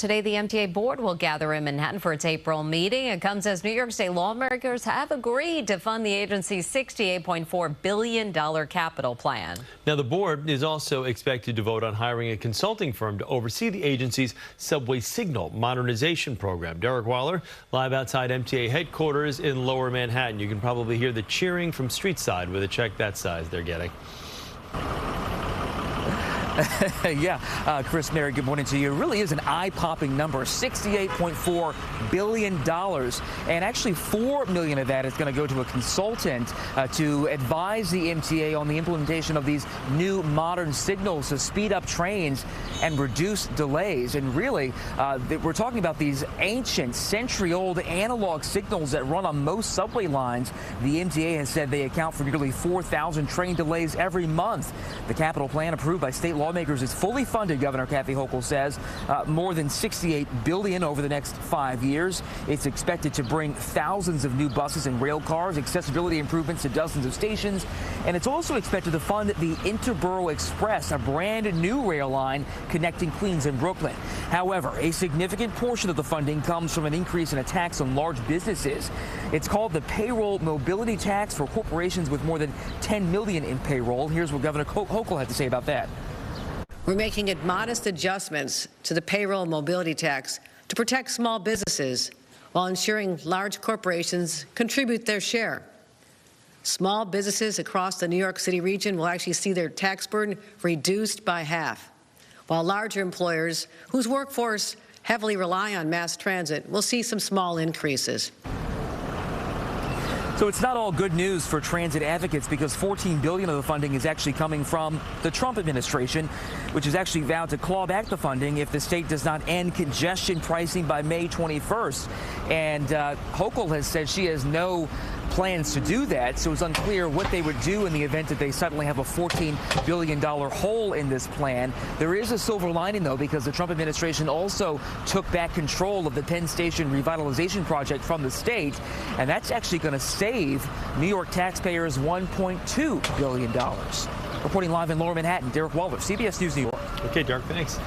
Today, the MTA board will gather in Manhattan for its April meeting. It comes as New York State lawmakers have agreed to fund the agency's $68.4 billion capital plan. Now, the board is also expected to vote on hiring a consulting firm to oversee the agency's subway signal modernization program. Derick live outside MTA headquarters in Lower Manhattan. You can probably hear the cheering from street side with a check that size they're getting. Yeah, Chris, Mary, good morning to you. It really is an eye-popping number, $68.4 billion. And actually $4 million of that is going to go to a consultant to advise the MTA on the implementation of these new modern signals to speed up trains and reduce delays. And really, we're talking about these ancient, century-old analog signals that run on most subway lines. The MTA has said they account for nearly 4,000 train delays every month. The capital plan approved by state lawmakers is fully funded, Governor Hochul says, more than $68 billion over the next 5 years. It's expected to bring thousands of new buses and rail cars, accessibility improvements to dozens of stations, and it's also expected to fund the Interborough Express, a brand new rail line connecting Queens and Brooklyn. However, a significant portion of the funding comes from an increase in a tax on large businesses. It's called the Payroll Mobility Tax for corporations with more than $10 million in payroll. Here's what Governor Hochul had to say about that. We're making modest adjustments to the payroll mobility tax to protect small businesses while ensuring large corporations contribute their share. Small businesses across the New York City region will actually see their tax burden reduced by half, while larger employers whose workforce heavily rely on mass transit will see some small increases. So it's not all good news for transit advocates, because $14 billion of the funding is actually coming from the Trump administration, which has actually vowed to claw back the funding if the state does not end congestion pricing by May 21st. And Hochul has said she has no plans to do that, so it's unclear what they would do in the event that they suddenly have a $14 billion hole in this plan. There is a silver lining, though, because the Trump administration also took back control of the Penn Station revitalization project from the state, and that's actually going to save New York taxpayers $1.2 billion. Reporting live in Lower Manhattan, Derick, CBS News, New York. Okay, Derick, thanks.